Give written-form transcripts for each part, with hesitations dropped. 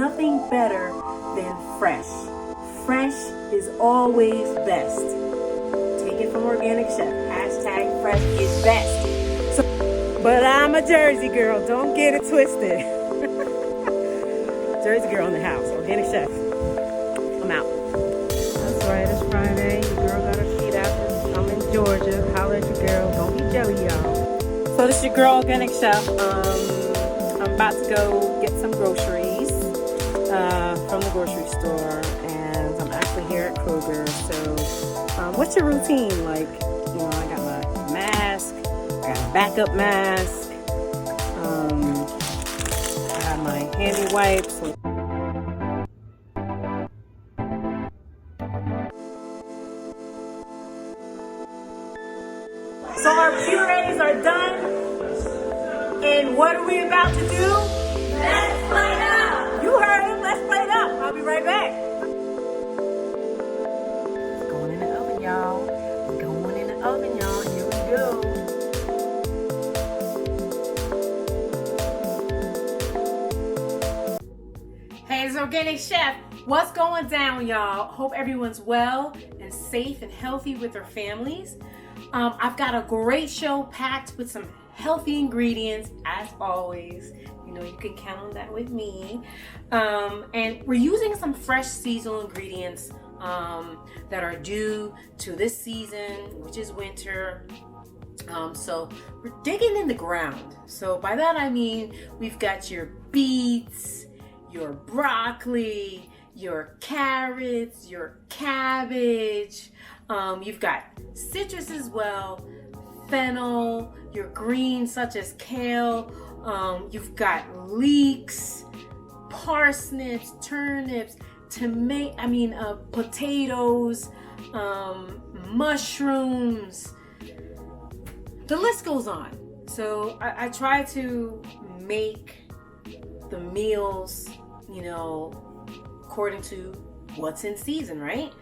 nothing better than fresh. Fresh is always best. Take it from Organic Chef. Hashtag fresh is best. But I'm a Jersey girl. Don't get it twisted. Jersey girl in the house. Organic Chef. I'm out. That's right. It's Friday. Your girl got her feet out. I'm in Georgia. Holla at your girl. Don't be jelly, y'all. So this is your girl, Organic Chef. I'm about to go get some groceries from the grocery store, and I'm actually here at Kroger. So, what's your routine? Like, you know, I got my mask, I got a backup mask, I have my handy wipes. So our purees are done. And what are we about to do? Let's play it out! You heard him. Let's play it out. I'll be right back. It's going in the oven, y'all. It's going in the oven, y'all. Here we go. Hey, it's Organic Chef. What's going down, y'all? Hope everyone's well and safe and healthy with their families. I've got a great show packed with some healthy ingredients, as always. You know, you can count on that with me. And we're using some fresh seasonal ingredients that are due to this season, which is winter. So we're digging in the ground. So by that I mean we've got your beets, your broccoli, your carrots, your cabbage. You've got citrus as well, fennel, your greens such as kale. You've got leeks, parsnips, turnips, potatoes, mushrooms. The list goes on. So I try to make the meals, you know, according to what's in season, right?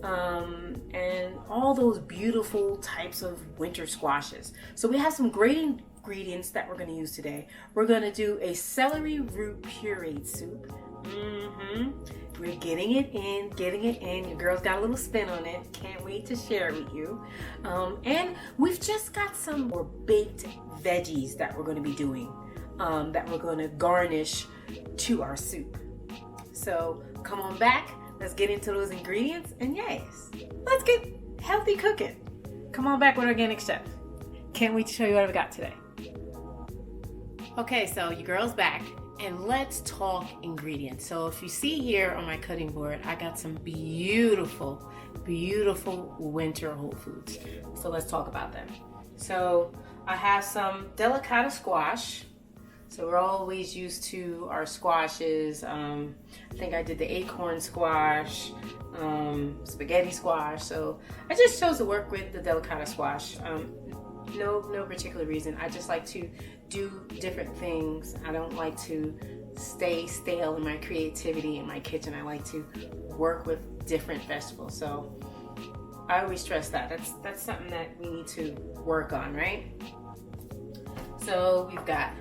And all those beautiful types of winter squashes. So we have some great ingredients that we're going to use today. We're going to do a celery root pureed soup. We're getting it in. Your girl's got a little spin on it. Can't wait to share it with you. And we've just got some more baked veggies that we're going to be doing, that we're going to garnish to our soup. So come on back. Let's get into those ingredients, and yes, let's get healthy cooking. Come on back with Organic Chef. Can't wait to show you what I've got today. Okay, so your girl's back, and let's talk ingredients. So if you see here on my cutting board, I got some beautiful, beautiful winter whole foods. So let's talk about them. So I have some delicata squash. So we're always used to our squashes. I think I did the acorn squash, spaghetti squash. So I just chose to work with the delicata squash. No particular reason. I just like to do different things. I don't like to stay stale in my creativity in my kitchen. I like to work with different vegetables. So I always stress that. That's something that we need to work on, right? So we've got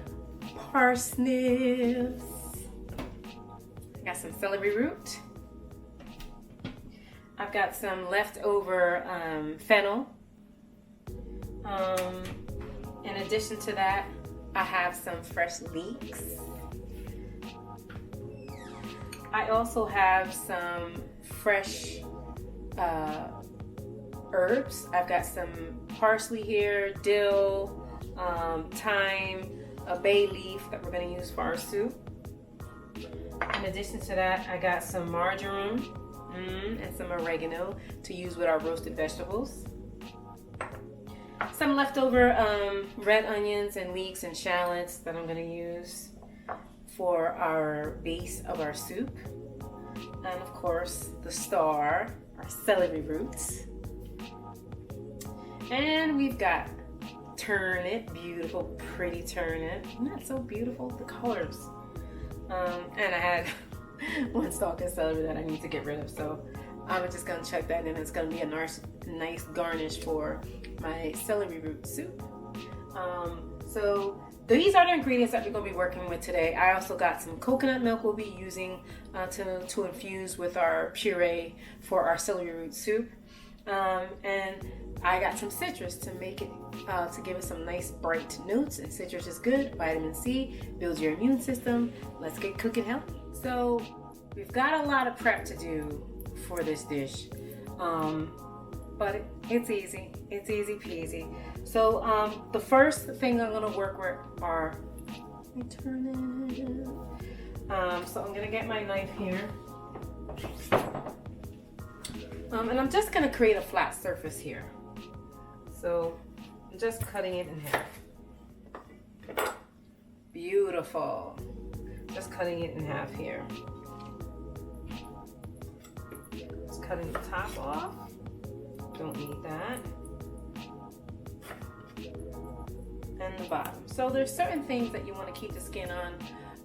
parsnips. I got some celery root. I've got some leftover fennel. In addition to that, I have some fresh leeks. I also have some fresh herbs. I've got some parsley here, dill, thyme, a bay leaf that we're going to use for our soup. In addition to that, I got some marjoram and some oregano to use with our roasted vegetables. Some leftover red onions and leeks and shallots that I'm going to use for our base of our soup. And of course, the star, our celery roots. And we've got turnip, beautiful, pretty turnip. Isn't that so beautiful? The colors. And I had one stalk of celery that I need to get rid of, so I'm just gonna chuck that in. It's gonna be a nice garnish for my celery root soup. So these are the ingredients that we're going to be working with today. I also got some coconut milk we'll be using to infuse with our puree for our celery root soup. And I got some citrus to make it, to give it some nice bright notes. And citrus is good. Vitamin C builds your immune system. Let's get cooking healthy. So we've got a lot of prep to do for this dish. But it's easy. It's easy peasy. So the first thing I'm gonna work with are, let me turn it. So I'm gonna get my knife here. And I'm just gonna create a flat surface here. So I'm just cutting it in half. Beautiful. Just cutting it in half here. Just cutting the top off. Don't need that. And the bottom. So there's certain things that you want to keep the skin on.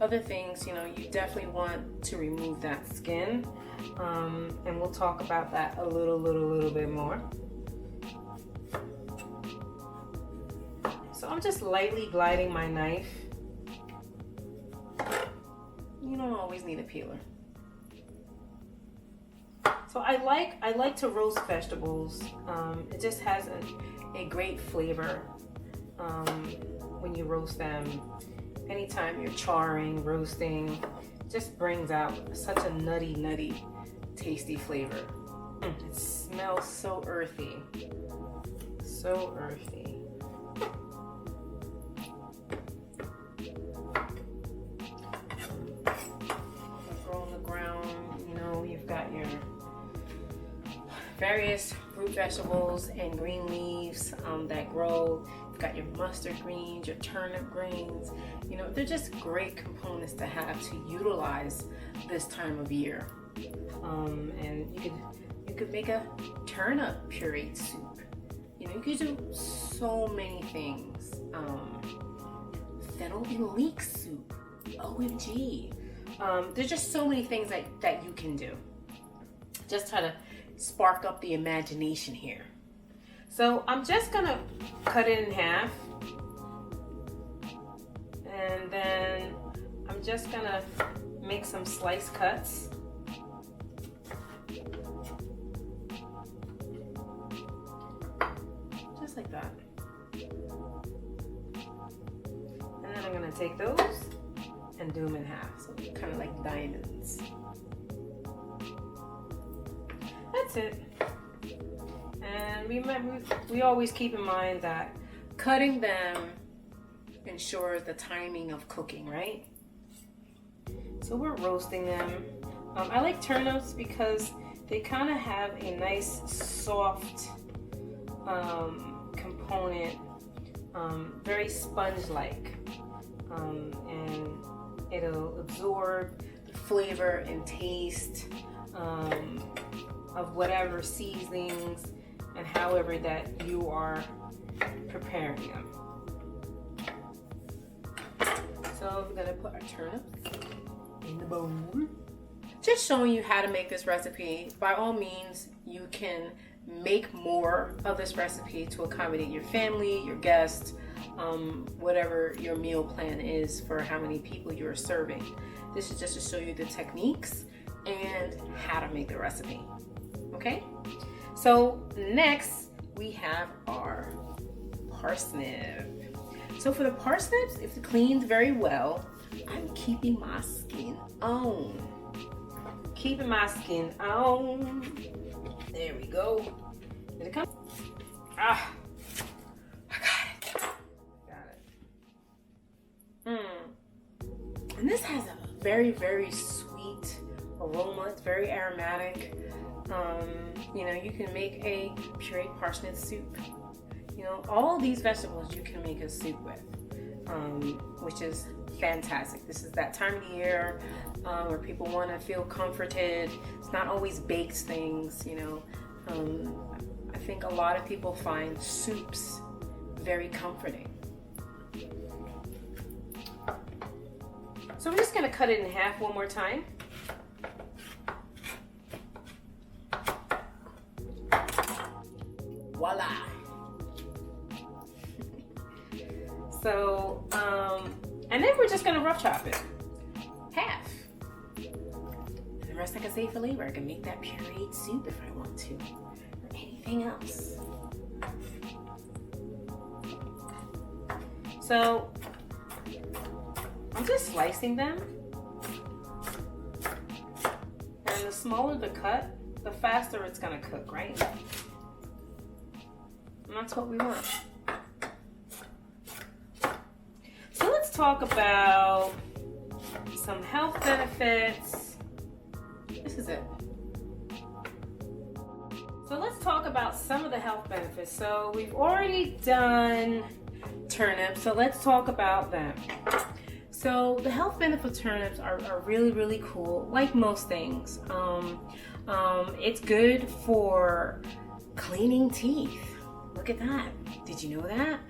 Other things, you know, you definitely want to remove that skin. And we'll talk about that a little bit more. So I'm just lightly gliding my knife. You don't always need a peeler. So I like to roast vegetables. It just has a great flavor when you roast them. Anytime you're charring, roasting, just brings out such a nutty, tasty flavor. It smells so earthy. So earthy. Grow on the ground, you know, you've got your various root vegetables and green leaves that grow. You've got your mustard greens, your turnip greens. You know, they're just great components to have to utilize this time of year. And you could make a turnip pureed soup. You know, you could do so many things. Fennel and leek soup. OMG. There's just so many things that you can do. Just try to spark up the imagination here. So I'm just gonna cut it in half, and then I'm just gonna make some slice cuts. Just like that. And then I'm gonna take those and do them in half, so kind of like diamonds. That's it. And remember, we always keep in mind that cutting them ensures the timing of cooking, right? So we're roasting them. I like turnips because they kind of have a nice soft component, very sponge-like, and it'll absorb the flavor and taste of whatever seasonings and however that you are preparing them. So we're gonna put our turnips in the bowl. Just showing you how to make this recipe. By all means, you can make more of this recipe to accommodate your family, your guests, whatever your meal plan is for how many people you're serving. This is just to show you the techniques and how to make the recipe. Okay? So next we have our parsnip. So for the parsnips, if cleaned very well, I'm keeping my skin on. Keeping my skin on. There we go. Did it come? Ah, I got it. Got it. And this has a very sweet aroma. It's very aromatic. You know, you can make a pureed parsnip soup. You know, all these vegetables you can make a soup with, which is fantastic. This is that time of the year where people want to feel comforted. It's not always baked things, you know. I think a lot of people find soups very comforting. So I'm just going to cut it in half one more time. Voila. So And then we're just gonna rough chop it. Half. And the rest I can save for later. I can make that pureed soup if I want to. Or anything else. So, I'm just slicing them. And the smaller the cut, the faster it's gonna cook, right? And that's what we want. So let's talk about some health benefits. This is it. So let's talk about some of the health benefits. So we've already done turnips, so let's talk about them. So the health benefits of turnips are really, really cool, like most things. It's good for cleaning teeth. Look at that. Did you know that?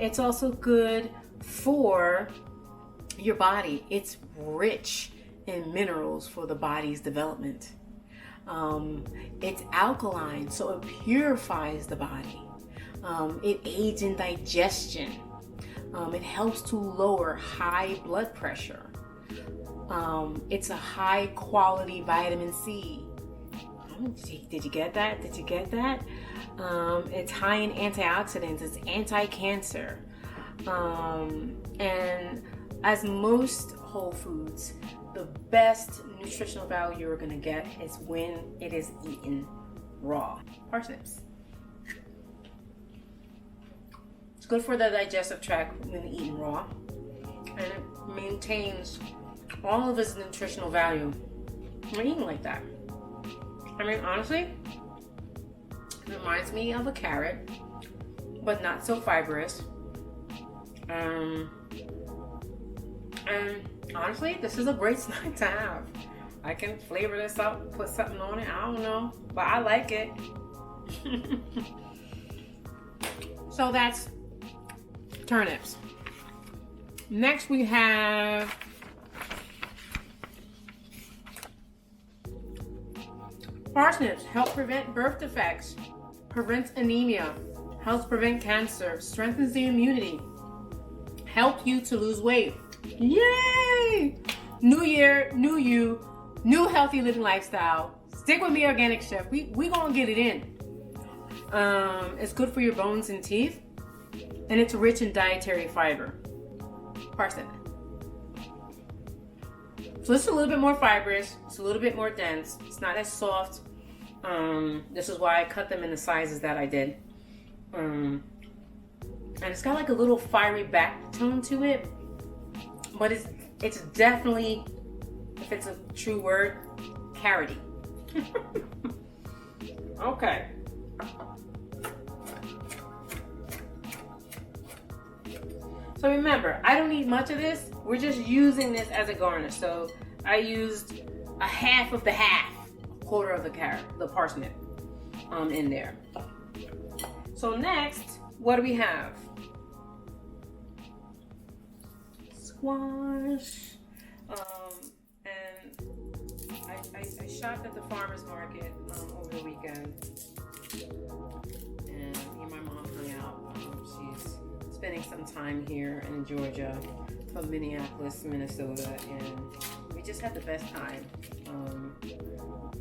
It's also good for your body. It's rich in minerals for the body's development. It's alkaline, so it purifies the body. It aids in digestion. It helps to lower high blood pressure. It's a high quality vitamin C. Did you get that? Did you get that? It's high in antioxidants. It's anti-cancer. And as most whole foods, the best nutritional value you're going to get is when it is eaten raw. Parsnips. It's good for the digestive tract when eaten raw, and it maintains all of its nutritional value when eaten like that. I mean, honestly, it reminds me of a carrot, but not so fibrous. And honestly, this is a great snack to have. I can flavor this up, put something on it. I don't know, but I like it. So that's turnips. Next we have parsnips. Help prevent birth defects, prevents anemia, helps prevent cancer, strengthens the immunity, help you to lose weight. Yay! New year, new you, new healthy living lifestyle. Stick with me, Organic Chef. We gonna get it in. It's good for your bones and teeth, and it's rich in dietary fiber. Parsnip. So this is a little bit more fibrous. It's a little bit more dense. It's not as soft. This is why I cut them in the sizes that I did. And it's got like a little fiery back tone to it, but it's definitely, if it's a true word, carroty. Okay. So remember, I don't need much of this. We're just using this as a garnish. So I used a half of the half, a quarter of the carrot, the parsnip, in there. So next, what do we have? Squash. And I shopped at the farmer's market over the weekend, and me and my mom hung out. She's spending some time here in Georgia from Minneapolis, Minnesota, and we just had the best time.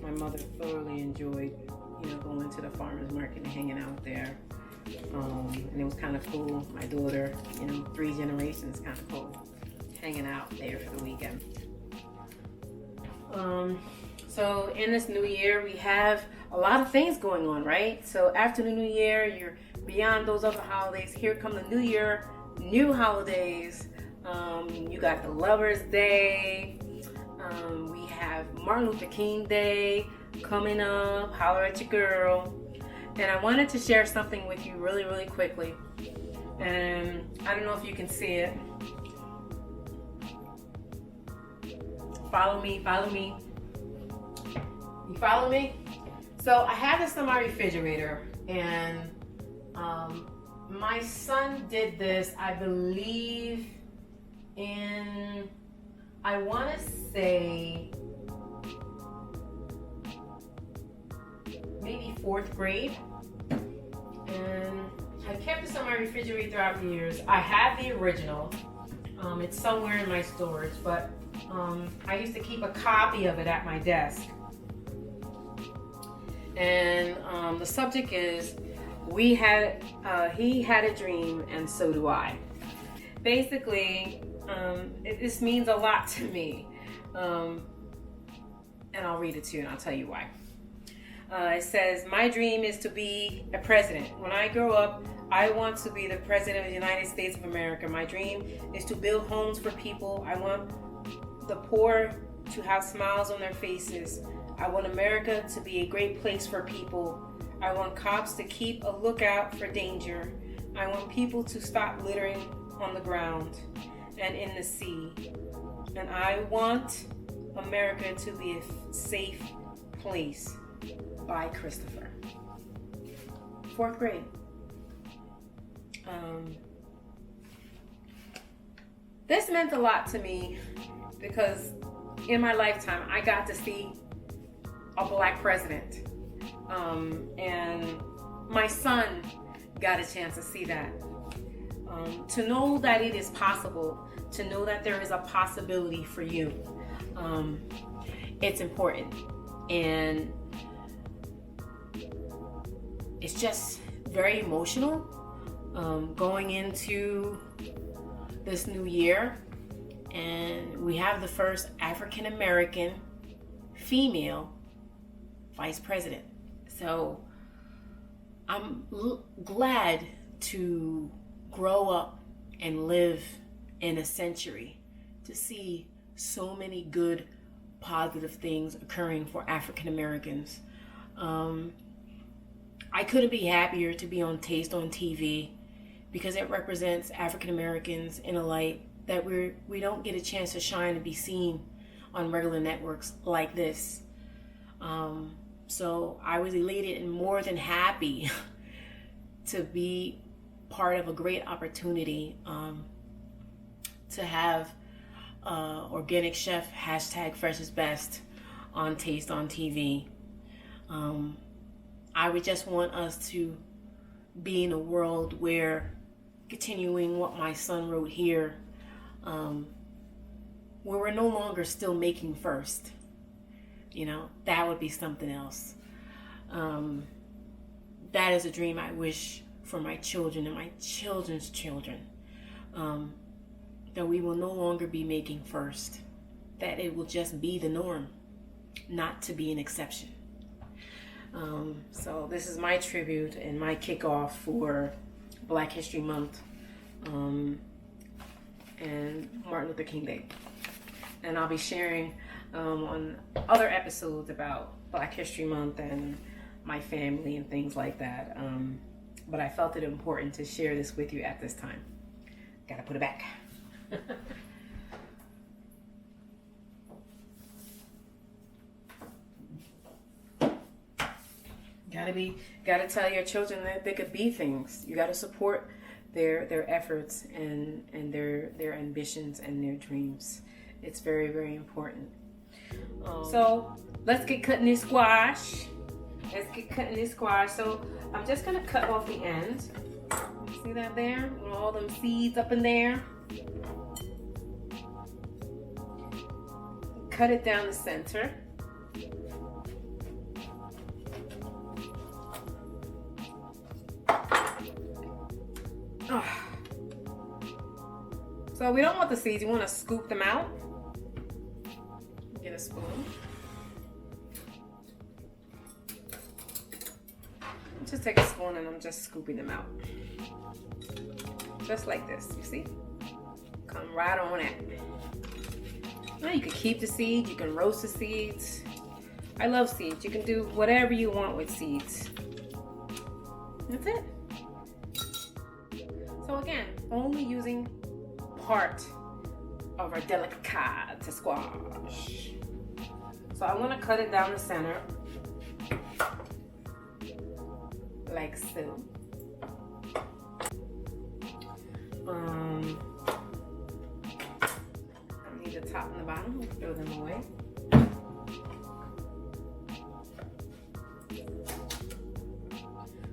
My mother thoroughly enjoyed, going to the farmer's market and hanging out there. And it was kind of cool. My daughter, 3 generations, kind of cool, hanging out there for the weekend. So in this new year, we have a lot of things going on, right? So after the new year, you're beyond those other holidays. Here come the new year, new holidays. You got the Lover's Day. We have Martin Luther King Day coming up. Holler at your girl. And I wanted to share something with you really, really quickly. And I don't know if you can see it. Follow me, follow me. You follow me? So I have this in my refrigerator, and my son did this, I believe, in, I want to say, maybe 4th grade. And I kept this on my refrigerator throughout the years. I have the original. It's somewhere in my storage, but I used to keep a copy of it at my desk. And the subject is, he had a dream and so do I. Basically, this means a lot to me. And I'll read it to you and I'll tell you why. It says, my dream is to be a president. When I grow up, I want to be the president of the United States of America. My dream is to build homes for people. I want the poor to have smiles on their faces. I want America to be a great place for people. I want cops to keep a lookout for danger. I want people to stop littering on the ground and in the sea. And I want America to be a safe place. By Christopher. 4th grade. This meant a lot to me because in my lifetime I got to see a black president. And my son got a chance to see that. To know that it is possible, to know that there is a possibility for you, it's important. And it's just very emotional going into this new year. And we have the first African American female vice president. So I'm glad to grow up and live in a century to see so many good, positive things occurring for African Americans. I couldn't be happier to be on Taste on TV because it represents African Americans in a light that we don't get a chance to shine and be seen on regular networks like this. So I was elated and more than happy to be part of a great opportunity to have Organic Chef #FreshIsBest on Taste on TV. I would just want us to be in a world where, continuing what my son wrote here, where we're no longer still making first. You know, that would be something else. That is a dream I wish for my children and my children's children. That we will no longer be making first. That it will just be the norm, not to be an exception. So this is my tribute and my kickoff for Black History Month and Martin Luther King Day. And I'll be sharing on other episodes about Black History Month and my family and things like that. But I felt it important to share this with you at this time. Gotta put it back. Gotta tell your children that they could be things. You gotta support their efforts and their ambitions and their dreams. It's very, very important. So let's get cutting this squash. So I'm just gonna cut off the end. See that there? With all them seeds up in there. Cut it down the center. So we don't want the seeds, you want to scoop them out. Get a spoon. Just take a spoon and I'm just scooping them out. Just like this, you see? Come right on at it. Now you can keep the seeds, you can roast the seeds. I love seeds. You can do whatever you want with seeds. That's it. So again, only using part of our delicate squash. So I want to cut it down the center, like so. I need the top and the bottom. We'll throw them away.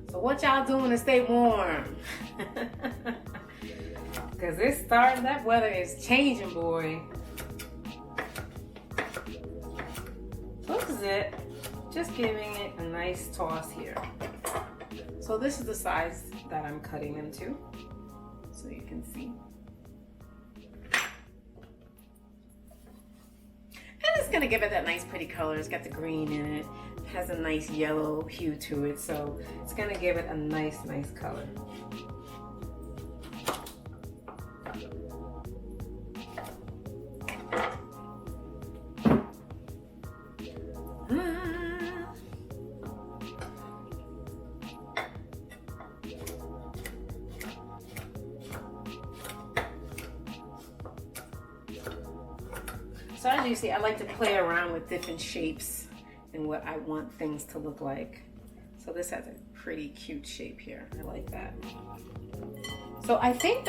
So what y'all doing to stay warm? because that weather is changing, boy. So this is it. Just giving it a nice toss here. So this is the size that I'm cutting them to, so you can see. And it's gonna give it that nice pretty color. It's got the green in it. It has a nice yellow hue to it, so it's gonna give it a nice color. So as you see, I like to play around with different shapes and what I want things to look like. So this has a pretty cute shape here. I like that. So I think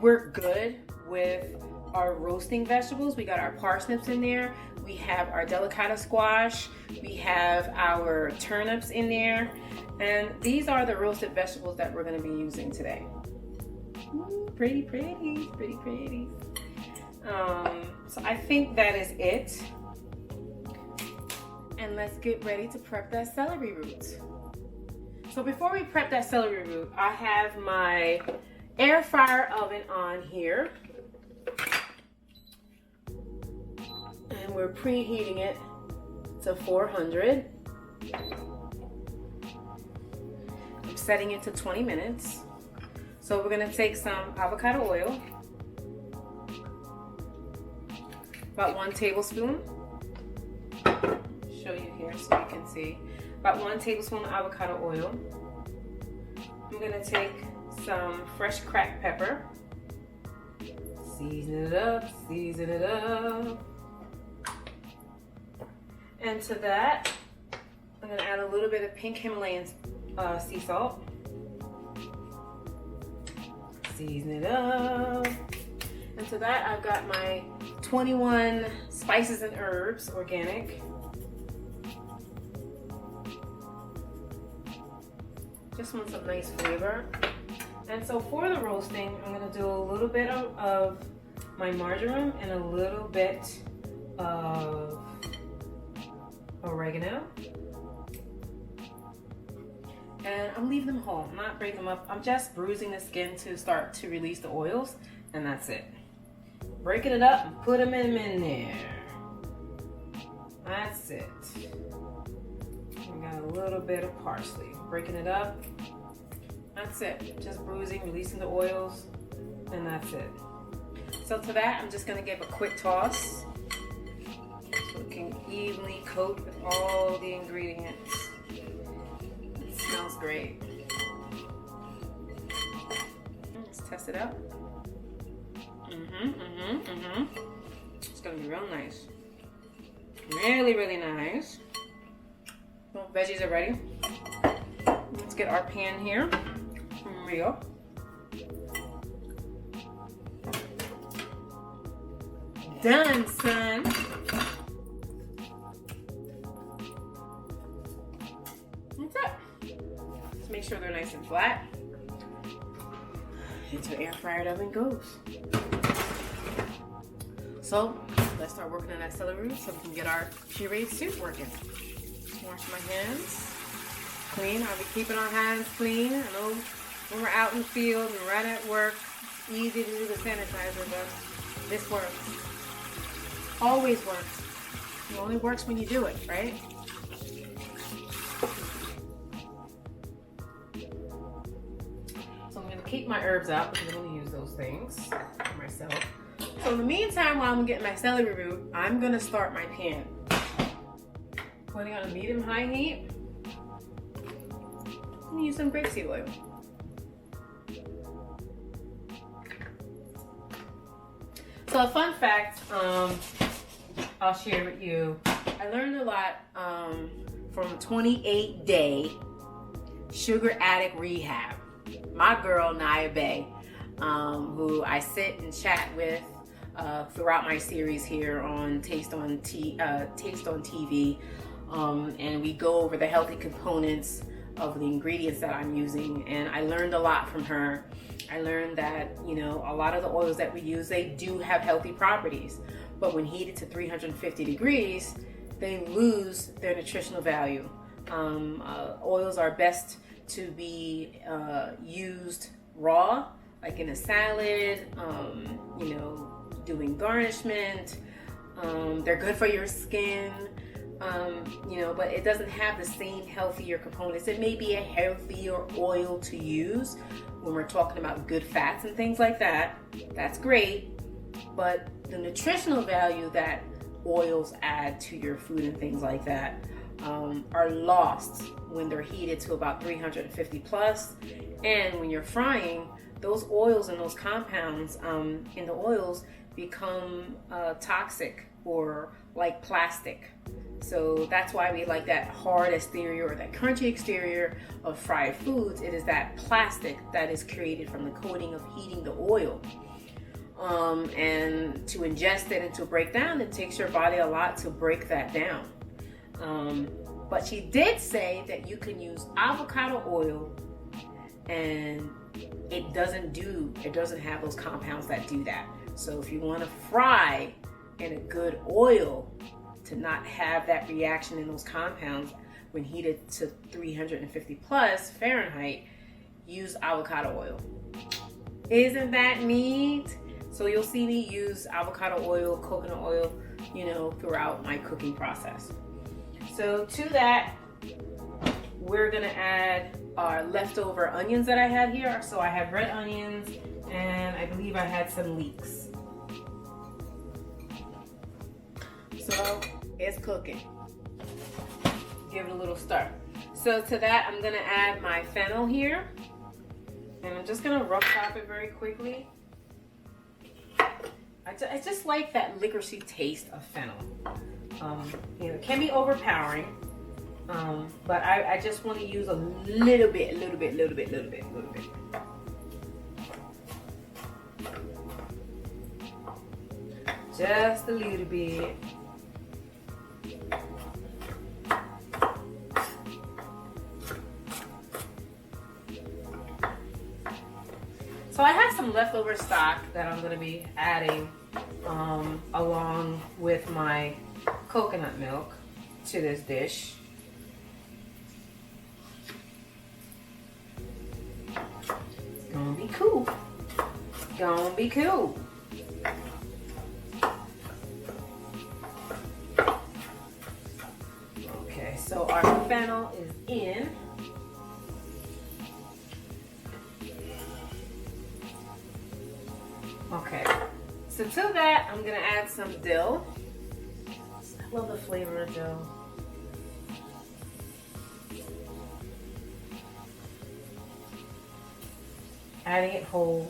we're good with our roasting vegetables. We got our parsnips in there. We have our delicata squash. We have our turnips in there. And these are the roasted vegetables that we're gonna be using today. Ooh, pretty. So I think that is it. And let's get ready to prep that celery root. So before we prep that celery root, I have my air fryer oven on here. And we're preheating it to 400. I'm setting it to 20 minutes. So we're gonna take some avocado oil. About 1 tablespoon. Show you here so you can see. About 1 tablespoon of avocado oil. I'm gonna take some fresh cracked pepper. Season it up. And to that, I'm gonna add a little bit of pink Himalayan sea salt. Season it up. And to that, I've got my 21 spices and herbs, organic. Just want some nice flavor. And so for the roasting, I'm gonna do a little bit of my marjoram and a little bit of oregano. And I'm leaving them whole. I'm not breaking them up. I'm just bruising the skin to start to release the oils, and that's it. Breaking it up and put them in there. That's it. We got a little bit of parsley. Breaking it up. That's it. Just bruising, releasing the oils, and that's it. So to that, I'm just gonna give a quick toss so it can evenly coat with all the ingredients. It smells great. Let's test it out. It's gonna be real nice. Really nice. Well, veggies are ready. Let's get our pan here. Real. Done, son. That's it. Let's make sure they're nice and flat. Into the air fryer oven goes. So let's start working on that celery root so we can get our pureed soup working. Wash my hands clean. I'll be keeping our hands clean. I know when we're out in the field and right at work, it's easy to do the sanitizer, but this works. Always works. It only works when you do it, right? So I'm going to keep my herbs out because I'm going to use those things for myself. So in the meantime, while I'm getting my celery root, I'm going to start my pan. Putting on a medium-high heat. I'm going to use some grapeseed oil. So a fun fact I'll share with you. I learned a lot from 28-day sugar addict rehab. My girl Nia Bay, who I sit and chat with throughout my series here on Taste on TV, and we go over the healthy components of the ingredients that I'm using, and I learned a lot from her. I learned that, you know, a lot of the oils that we use, they do have healthy properties, but when heated to 350 degrees, they lose their nutritional value. Oils are best to be used raw, like in a salad, you know, doing garnishment. They're good for your skin, you know, but it doesn't have the same healthier components. It may be a healthier oil to use when we're talking about good fats and things like that. That's great, but the nutritional value that oils add to your food and things like that are lost when they're heated to about 350 plus. And when you're frying, those oils and those compounds in the oils become toxic or like plastic. So that's why we like that hard exterior or that crunchy exterior of fried foods. It is that plastic that is created from the coating of heating the oil. And to ingest it and to break down, it takes your body a lot to break that down. But she did say that you can use avocado oil, and it doesn't have those compounds that do that. So if you want to fry in a good oil to not have that reaction in those compounds when heated to 350 plus Fahrenheit, use avocado oil. Isn't that neat? So you'll see me use avocado oil, coconut oil, you know, throughout my cooking process. So to that, we're gonna add our leftover onions that I had here. So I have red onions, and I believe I had some leeks. So it's cooking. Give it a little stir. So to that, I'm gonna add my fennel here, and I'm just gonna rough chop it very quickly. I just like that licoricey taste of fennel. You know, it can be overpowering, but I just want to use a little bit. Just a little bit. So I have some leftover stock that I'm going to be adding along with my coconut milk to this dish. It's gonna be cool. Gonna be cool. Okay, so our fennel is in. Okay, so to that, I'm gonna add some dill. I love the flavor of dill. Adding it whole.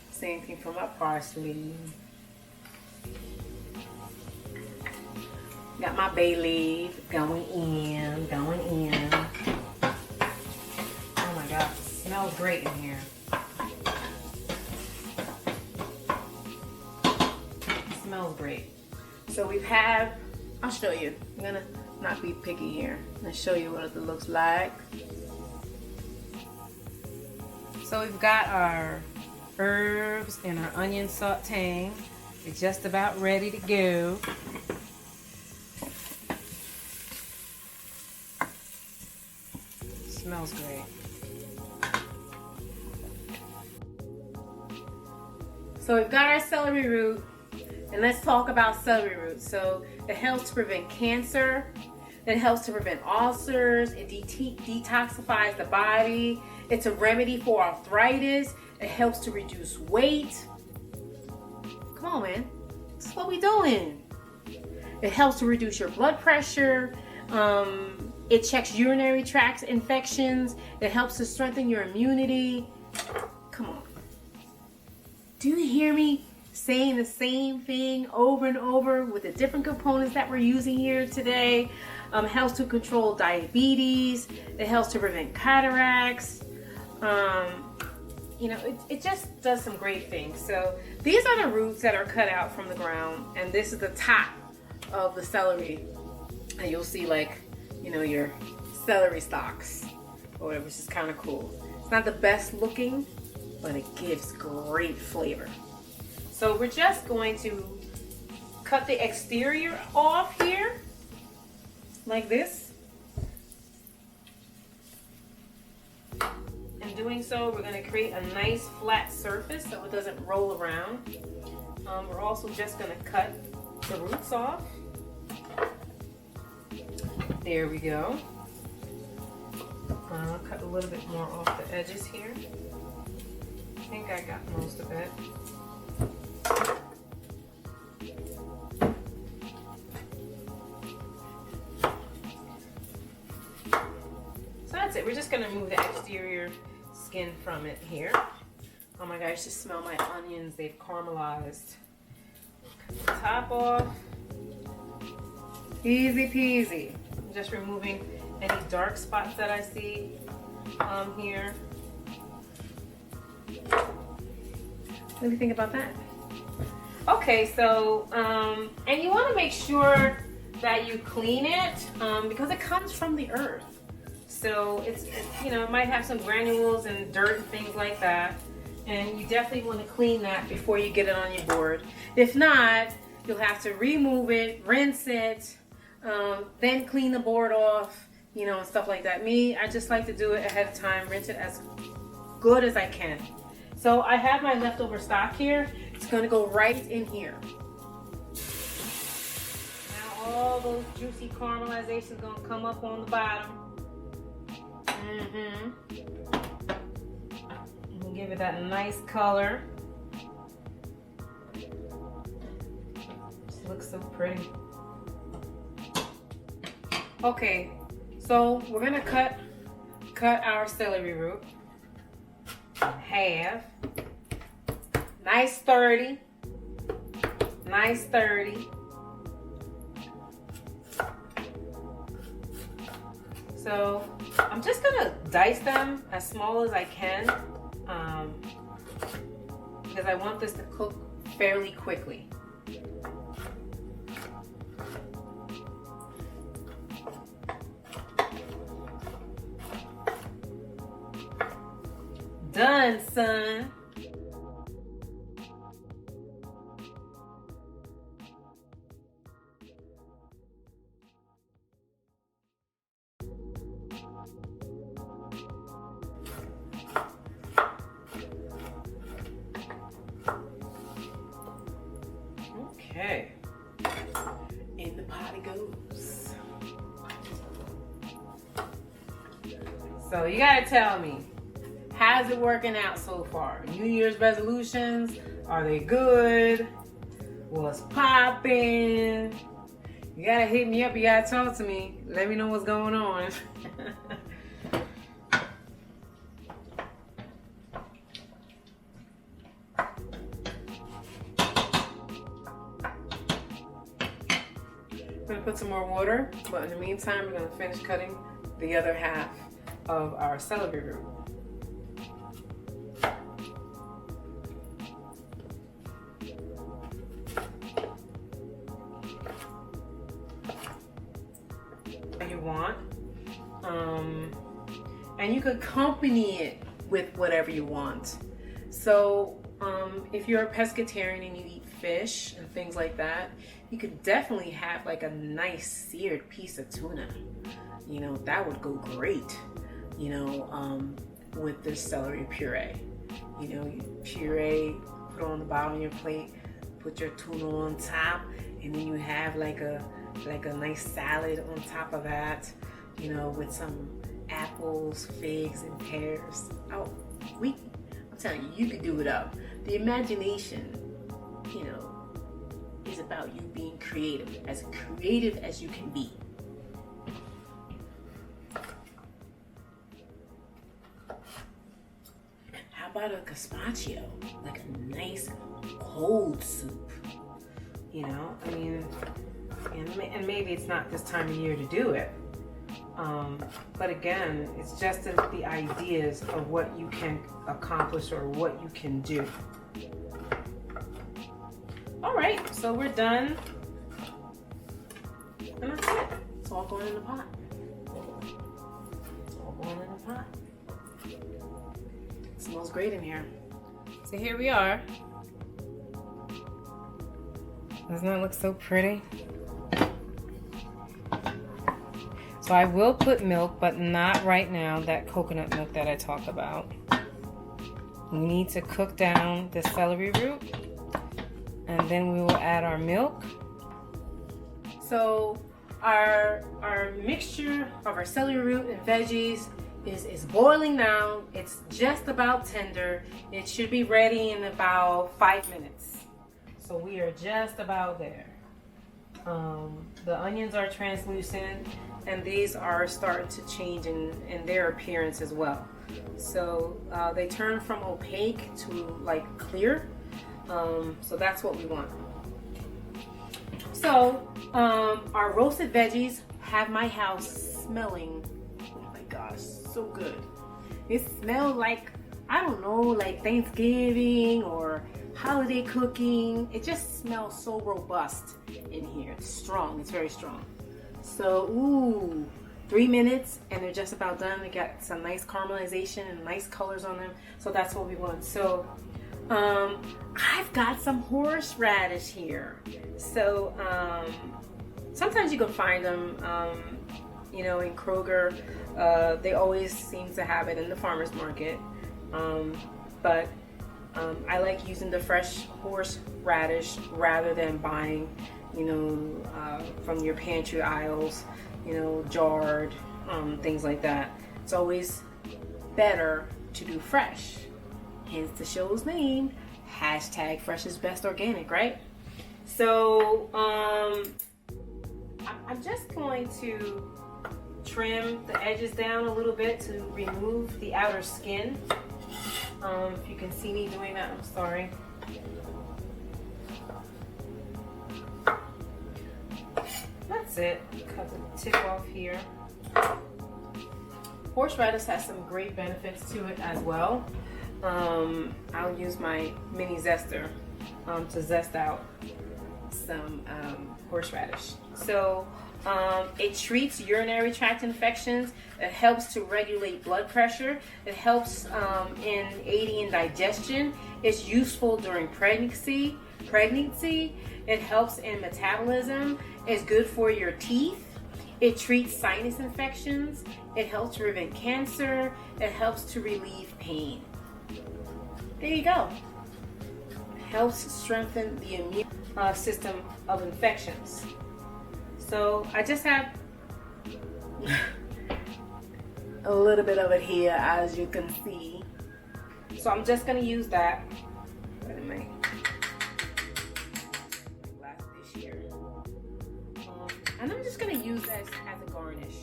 Same thing for my parsley. Got my bay leaf going in. Oh my God, it smells great in here. It smells great. So we have, I'll show you. I'm gonna not be picky here. I'll show you what it looks like. So we've got our herbs and our onion sauteing. It's just about ready to go. Smells great. So we've got our celery root, and let's talk about celery root. So it helps to prevent cancer. It helps to prevent ulcers. It detoxifies the body. It's a remedy for arthritis. It helps to reduce weight. Come on, man. This is what we doing. It helps to reduce your blood pressure. It checks urinary tract infections. It helps to strengthen your immunity. Come on. Do you hear me saying the same thing over and over with the different components that we're using here today? Helps to control diabetes. It helps to prevent cataracts. You know, it just does some great things. So these are the roots that are cut out from the ground, and this is the top of the celery. And you'll see, like, you know, your celery stalks. or whatever, which is kind of cool. It's not the best looking, but it gives great flavor. So we're just going to cut the exterior off here, like this. In doing so, we're going to create a nice flat surface so it doesn't roll around. We're also just going to cut the roots off. There we go. Cut a little bit more off the edges here. I think I got most of it. So that's it. We're just going to remove the exterior skin from it here. Oh my gosh, just smell my onions. They've caramelized. Cut the top off. Easy peasy. I'm just removing any dark spots that I see here. What do you think about that? Okay, so, and you want to make sure that you clean it because it comes from the earth. So it's, you know, it might have some granules and dirt and things like that. And you definitely want to clean that before you get it on your board. If not, you'll have to remove it, rinse it, then clean the board off, you know, and stuff like that. Me, I just like to do it ahead of time, rinse it as good as I can. So I have my leftover stock here. It's going to go right in here. Now all those juicy caramelizations going to come up on the bottom. And give it that nice color. Just looks so pretty. Okay, so we're gonna cut our celery root in half. Nice 30. Nice 30. So I'm just gonna dice them as small as I can because I want this to cook fairly quickly. Done, son. Okay, in the pot it goes. So you gotta tell me, how's it working out so far? New Year's resolutions, are they good? What's popping? You gotta hit me up, you gotta talk to me. Let me know what's going on. I'm gonna put some more water, but in the meantime, we're gonna finish cutting the other half of our celery root. You want, and you could accompany it with whatever you want. So if you're a pescatarian and you eat fish and things like that, you could definitely have like a nice seared piece of tuna. You know, that would go great, you know, with this celery puree. You know, you puree, put it on the bottom of your plate, put your tuna on top, and then you have like a nice salad on top of that, you know, with some apples, figs, and pears. Oh, I'm telling you, you could do it up. The imagination, you know, is about you being creative as you can be. How about a gazpacho? Like a nice cold soup. You know, I mean, and maybe it's not this time of year to do it. But again, it's just the ideas of what you can accomplish or what you can do. All right, so we're done. And that's it. It's all going in the pot. It's all going in the pot. smells great in here. So here we are. Doesn't that look so pretty? So I will put milk, but not right now, that coconut milk that I talked about. We need to cook down the celery root, and then we will add our milk. So our mixture of our celery root and veggies is boiling now. It's just about tender. It should be ready in about 5 minutes. So we are just about there. The onions are translucent, and these are starting to change in their appearance as well. So they turn from opaque to like clear. So that's what we want. So our roasted veggies have my house smelling, oh my gosh, so good. It smells like, I don't know, like Thanksgiving or holiday cooking. It just smells so robust in here. It's strong, it's very strong. So, ooh, 3 minutes and they're just about done. They got some nice caramelization and nice colors on them. So that's what we want. So I've got some horseradish here. So sometimes you can find them, you know, in Kroger. They always seem to have it in the farmer's market. But I like using the fresh horseradish rather than buying, you know, from your pantry aisles, you know, jarred, things like that. It's always better to do fresh. Hence the show's name, hashtag fresh is best organic, right? So I'm just going to trim the edges down a little bit to remove the outer skin. If you can see me doing that, I'm sorry. That's it. Cut the tip off here. Horseradish has some great benefits to it as well. I'll use my mini zester to zest out some horseradish. So it treats urinary tract infections. It helps to regulate blood pressure. It helps in aiding in digestion. It's useful during pregnancy. It helps in metabolism. It's good for your teeth. It treats sinus infections. It helps to prevent cancer. It helps to relieve pain. There you go. Helps strengthen the immune system of infections. So I just have a little bit of it here, as you can see. So I'm just going to use that in my glass dish here. And I'm just going to use this as a garnish,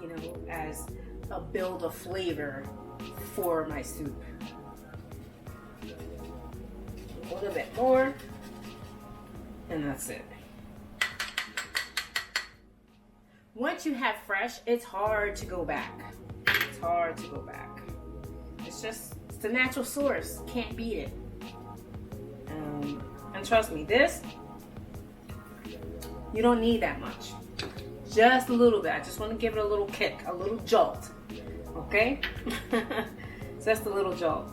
you know, as a build of flavor for my soup. A little bit more, and that's it. Once you have fresh, it's hard to go back. It's hard to go back. It's the natural source. Can't beat it. And trust me, this, you don't need that much. Just a little bit. I just want to give it a little kick, a little jolt. Okay? Just a little jolt.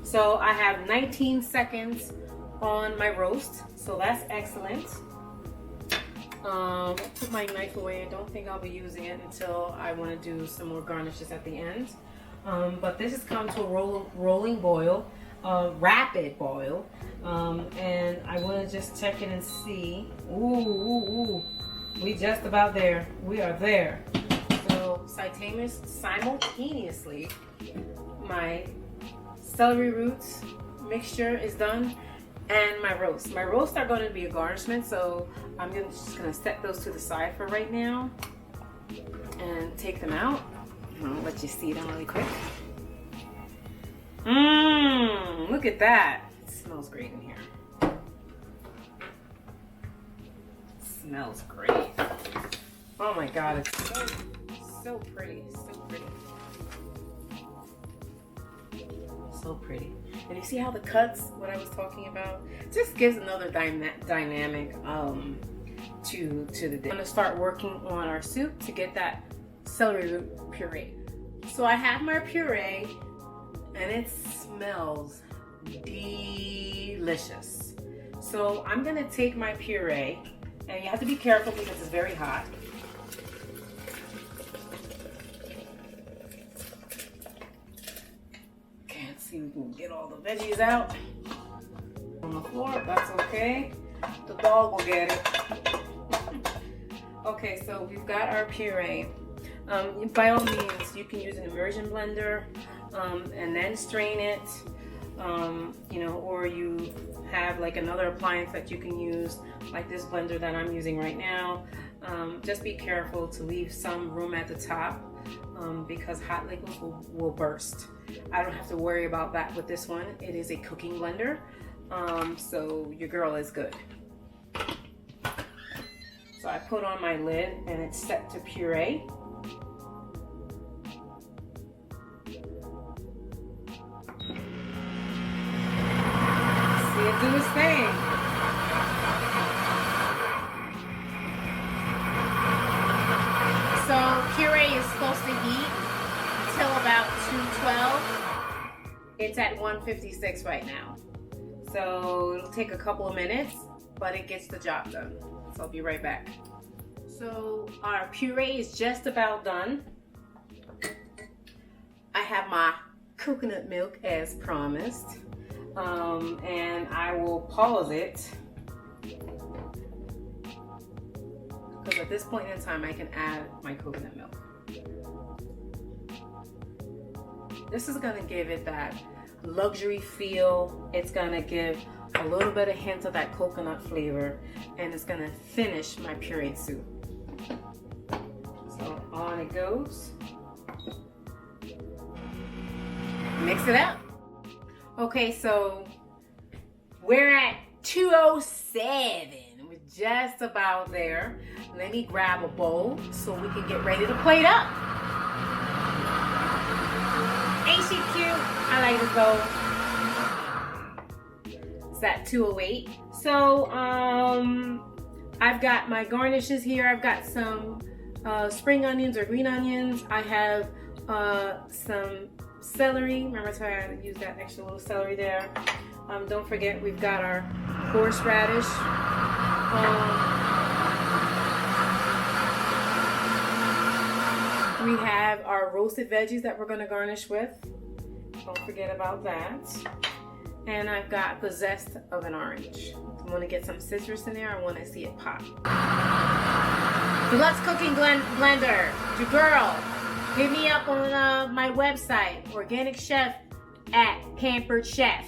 So I have 19 seconds on my roast. So that's excellent. I'll put my knife away. I don't think I'll be using it until I want to do some more garnishes at the end. But this has come to a rolling boil, rapid boil. And I want to just check it and see. Ooh. We just about there. We are there. So simultaneously, my celery roots mixture is done, and my roast. My roasts are going to be a garnishment, so I'm just going to set those to the side for right now and take them out. I'll let you see them really quick. Look at that. It smells great in here. It smells great. Oh my God, it's so pretty, so pretty. So pretty. And you see how the cuts, what I was talking about, just gives another dynamic to the dish. I'm gonna start working on our soup to get that celery root puree. So I have my puree and it smells delicious. So I'm gonna take my puree, and you have to be careful because it's very hot. Can't see we can get all the veggies out on the floor. That's okay. The dog will get it. Okay, so we've got our puree. By all means, you can use an immersion blender and then strain it, you know, or you have like another appliance that you can use, like this blender that I'm using right now. Just be careful to leave some room at the top because hot liquids will burst. I don't have to worry about that with this one. It is a cooking blender, so your girl is good. So I put on my lid and it's set to puree. See it do its thing. So puree is supposed to heat until about 212. It's at 156 right now. So it'll take a couple of minutes, but it gets the job done. So I'll be right back. So our puree is just about done. I have my coconut milk as promised. And I will pause it because at this point in time I can add my coconut milk. This is going to give it that luxury feel. It's going to give a little bit of hint of that coconut flavor, and it's going to finish my pureed soup. So on it goes. Mix it up. Okay, so we're at 207. We're just about there. Let me grab a bowl so we can get ready to plate up. Ain't she cute? I like this bowl. It's at 208. So I've got my garnishes here. I've got some spring onions or green onions. I have some celery. Remember to use that extra little celery there. Don't forget we've got our horseradish. We have our roasted veggies that we're going to garnish with. Don't forget about that. And I've got the zest of an orange. I want to get some citrus in there. I want to see it pop. Deluxe Cooking Blender. Your girl. Hit me up on my website, Organic Chef at Pampered Chef.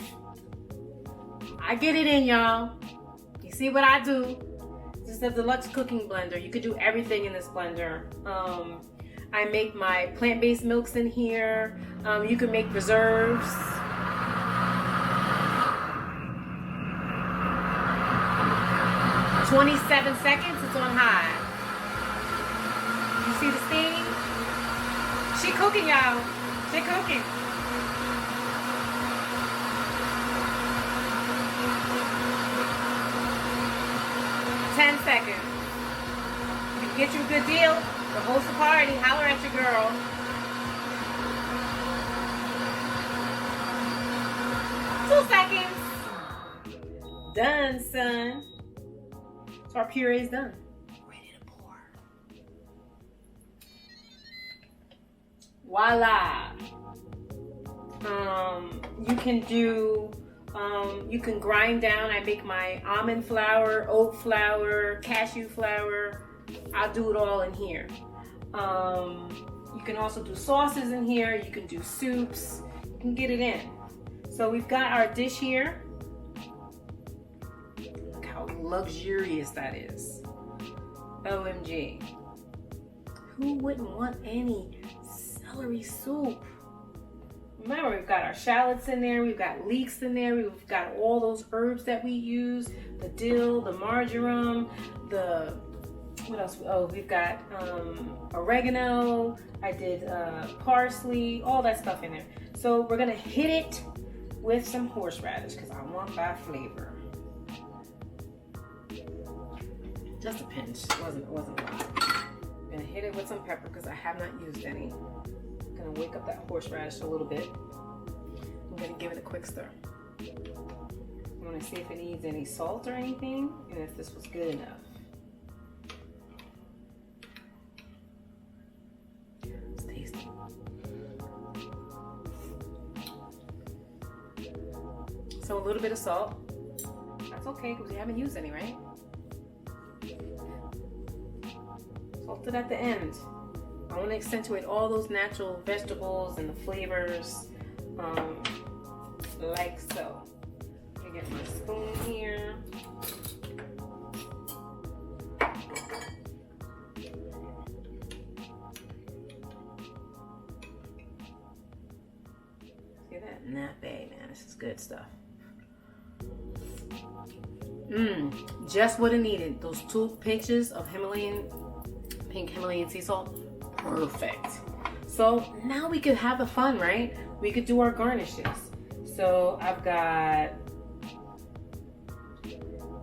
I get it in, y'all. You see what I do? This is a deluxe cooking blender. You could do everything in this blender. I make my plant-based milks in here. You can make preserves. "27 seconds, it's on high. You see the steam? She cooking, y'all. She cooking. "10 seconds. If you get you a good deal, to host a party, holler at your girl. "2 seconds. Done, son. So our puree is done. Ready to pour. Voila. You can do, you can grind down. I make my almond flour, oat flour, cashew flour. I'll do it all in here. You can also do sauces in here. You can do soups. You can get it in. So we've got our dish here. Look how luxurious that is. OMG. Who wouldn't want any celery soup? Remember, we've got our shallots in there. We've got leeks in there. We've got all those herbs that we use. The dill, the marjoram, what else? Oh, we've got oregano. I did parsley, all that stuff in there. So we're gonna hit it with some horseradish because I want that flavor. Just a pinch. It wasn't a lot. I'm gonna hit it with some pepper because I have not used any. Gonna wake up that horseradish a little bit. ahead and give it a quick stir. I want to see if it needs any salt or anything, and if this was good enough. It's tasty. So a little bit of salt. That's okay because we haven't used any, right? Salt it at the end. I want to accentuate all those natural vegetables and the flavors, like so. Let me get my spoon here. See that? Not bad, man. This is good stuff. Just what it needed. Those 2 pinches of pink Himalayan sea salt. Perfect. So now we could have the fun, right? We could do our garnishes. So I've got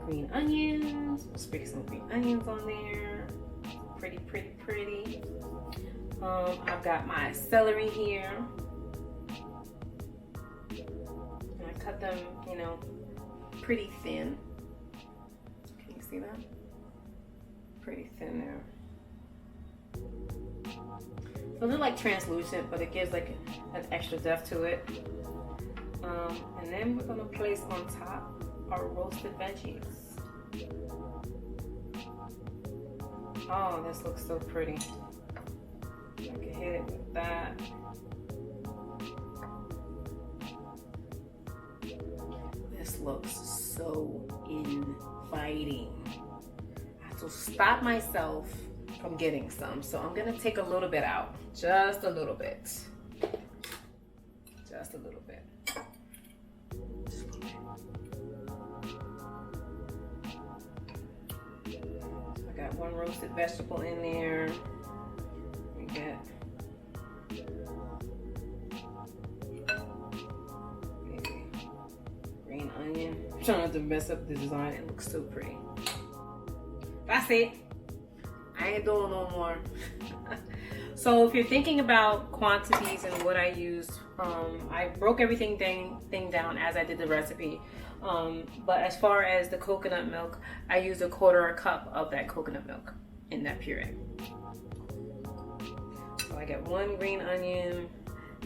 green onions. We'll sprinkle some green onions on there. Pretty, pretty, pretty. I've got my celery here. And I cut them, you know, pretty thin. Can you see that? Pretty thin there. So they're like translucent, but it gives like an extra depth to it. And then we're gonna place on top our roasted veggies. Oh, this looks so pretty. I can hit it with that. This looks so inviting. I have to stop myself from getting some, so I'm gonna take a little bit out, just a little bit, just a little bit. So I got one roasted vegetable in there. We get maybe green onion. I'm trying not to mess up the design. It looks so pretty. That's it. I ain't doing no more. So if you're thinking about quantities and what I used, I broke everything down as I did the recipe. But as far as the coconut milk, I used 1/4 cup of that coconut milk in that puree. So I got 1 green onion,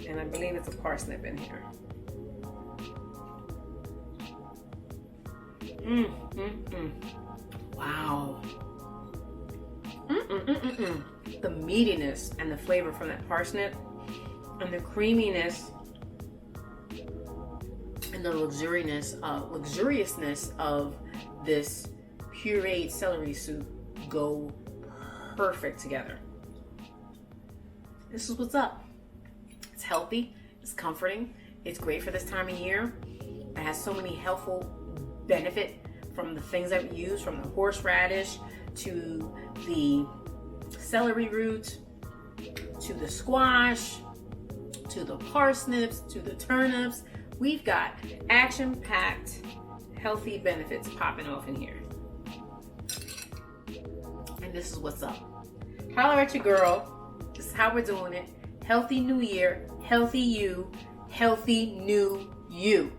and I believe it's a parsnip in here. Wow. The meatiness and the flavor from that parsnip, and the creaminess and the luxuriousness of this pureed celery soup go perfect together. This is what's up. It's healthy, it's comforting, it's great for this time of year. It has so many healthful benefits from the things that we use, from the horseradish to the celery root, to the squash, to the parsnips, to the turnips. We've got action-packed, healthy benefits popping off in here. And this is what's up. Holler at your girl. This is how we're doing it. Healthy New Year, healthy you, healthy new you.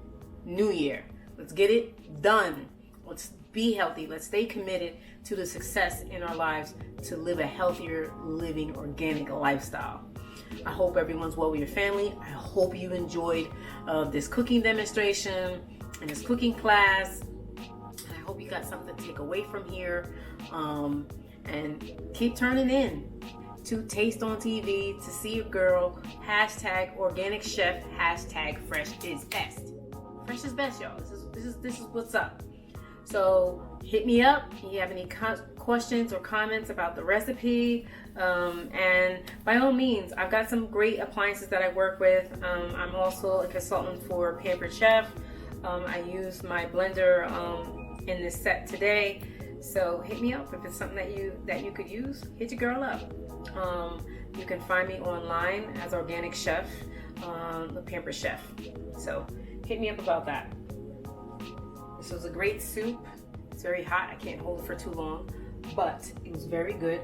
New Year. Let's get it done. Let's be healthy. Let's stay committed to the success in our lives to live a healthier, living, organic lifestyle. I hope everyone's well with your family. I hope you enjoyed this cooking demonstration and this cooking class. And I hope you got something to take away from here. And keep turning in to Taste on TV, to see your girl, #organic chef, #fresh is best. Fresh is best, y'all. This is what's up. So hit me up if you have any questions or comments about the recipe. And by all means, I've got some great appliances that I work with. I'm also a consultant for Pampered Chef. I use my blender in this set today. So hit me up if it's something that you could use. Hit your girl up. You can find me online as Organic Chef, the Pampered Chef. So hit me up about that. This was a great soup. It's very hot. I can't hold it for too long, but it was very good,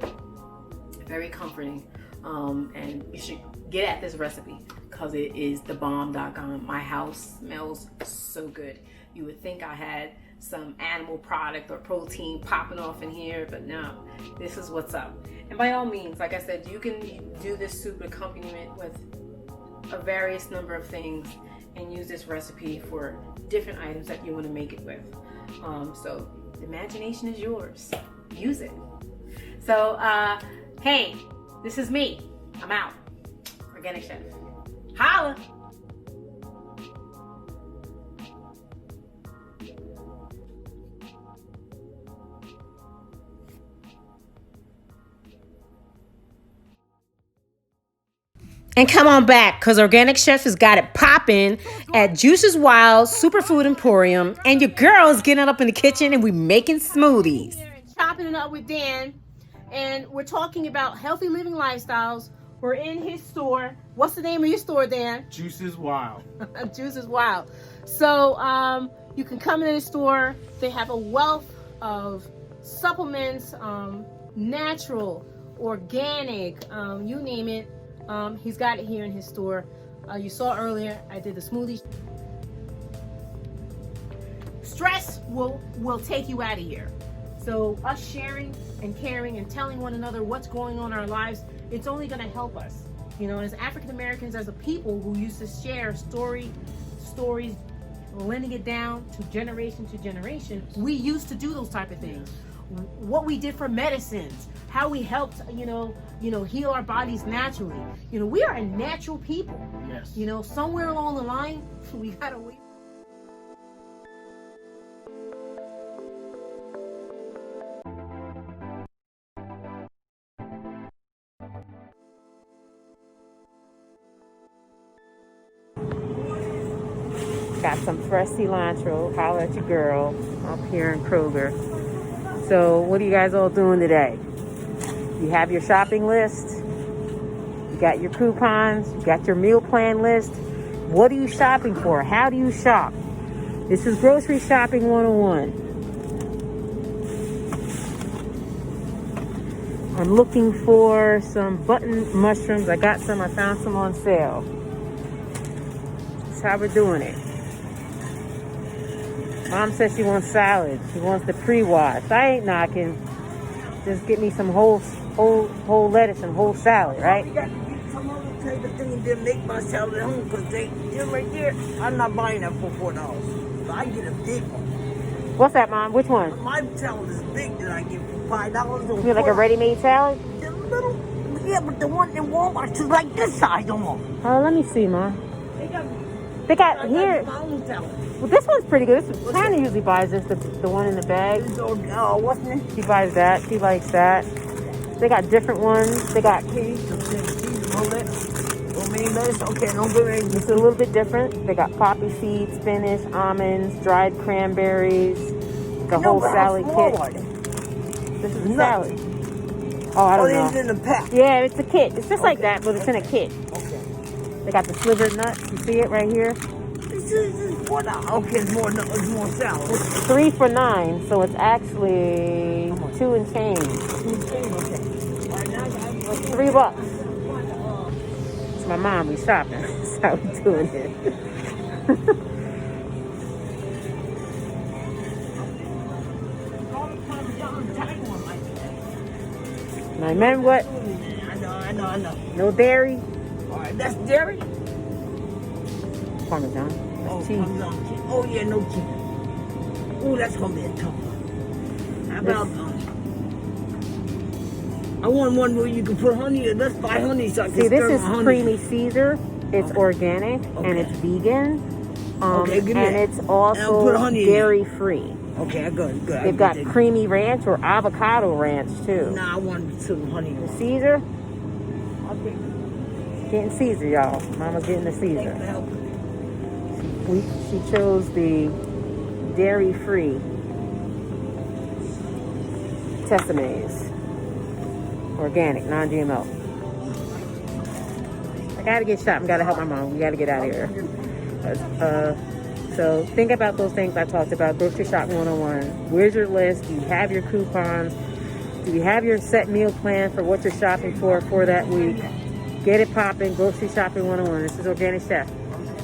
very comforting. And you should get at this recipe because it is thebomb.com. My house smells so good. You would think I had some animal product or protein popping off in here, but no, this is what's up. And by all means, like I said, you can do this soup accompaniment with a various number of things and use this recipe for different items that you want to make it with. So the imagination is yours. Use it. So, hey, this is me. I'm out. Organic Chef. Holla! And come on back, because Organic Chef has got it popping at Juice's Wild Superfood Emporium. And your girl is getting up in the kitchen and we making smoothies. Chopping it up with Dan. And we're talking about healthy living lifestyles. We're in his store. What's the name of your store, Dan? Juice's Wild. Juice's Wild. So you can come into the store. They have a wealth of supplements, natural, organic, you name it. He's got it here in his store. You saw earlier, I did the smoothie. Stress will take you out of here. So us sharing and caring and telling one another what's going on in our lives, it's only going to help us. You know, as African Americans, as a people who used to share stories, lending it down to generation, we used to do those type of things. What we did for medicines, how we helped, heal our bodies naturally. You know, we are a natural people. Yes. You know, somewhere along the line, we gotta wait. Got some fresh cilantro. Holla at your girl up here in Kroger. So what are you guys all doing today? You have your shopping list. You got your coupons. You got your meal plan list. What are you shopping for? How do you shop? This is Grocery Shopping 101. I'm looking for some button mushrooms. I found some on sale. That's how we're doing it. Mom says she wants salad. She wants the pre-wash. I ain't knocking. Just get me some whole lettuce and whole salad, right? You got to get some other type of thing and then make my salad at home, because they're right there. I'm not buying that for $4. So I get a big one. What's that, Mom? Which one? My salad is big that I get for $5. You mean like a ready-made salad? The little, yeah, but the one in Walmart is like this size almost. Oh, let me see, Mom. They got here. Pound salad. Well, this one's pretty good. China usually buys this, the one in the bag. What's the name? She buys that. She likes that. They got different ones. They got Cheese, romaine lettuce. Okay, no good. It's a little bit different. They got poppy seeds, spinach, almonds, dried cranberries, the whole salad kit. This is a salad. Oh, I don't know. It's in the pack. Yeah, it's a kit. It's just like that, but it's in a kit. Okay. They got the slivered nuts. You see it right here? This is $4. Okay, it's more salad. It's 3 for $9, so it's actually 2 and change. It's $3. It's my mom. We shopping. That's how we doing it. Now remember what? I know. No dairy. All right, that's dairy. Parmesan. That's cheese. Parmesan. Oh yeah, no cheese. Oh, that's gonna be a tough one. How about I want one where you can put honey. Let's buy honey so I can See, this stir is my honey. creamy Caesar. It's organic and it's vegan. Okay, give me and that. it's And I'll put also honey in it. dairy free. Okay, good. They've got creamy ranch or avocado ranch too. Nah, I want some honey. The Caesar, Okay. getting Caesar, y'all. Mama's getting the Thanks for Caesar. helping. She chose the dairy free Tesames. Organic, non-GMO. I gotta get shopping, gotta help my mom. We gotta get out of here. So think about those things I talked about. Grocery Shopping 101. Where's your list? Do you have your coupons? Do you have your set meal plan for what you're shopping for that week? Get it popping. Grocery shopping 101. This is Organic Chef.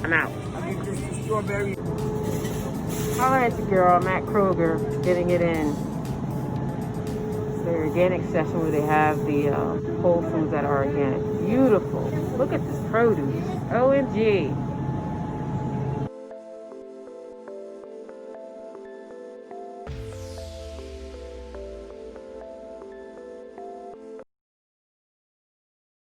I'm out. I get this strawberry. Holla at the girl. I'm at Kroger getting it in. It's the organic section where they have the whole foods that are organic. Beautiful. Look at this produce. OMG.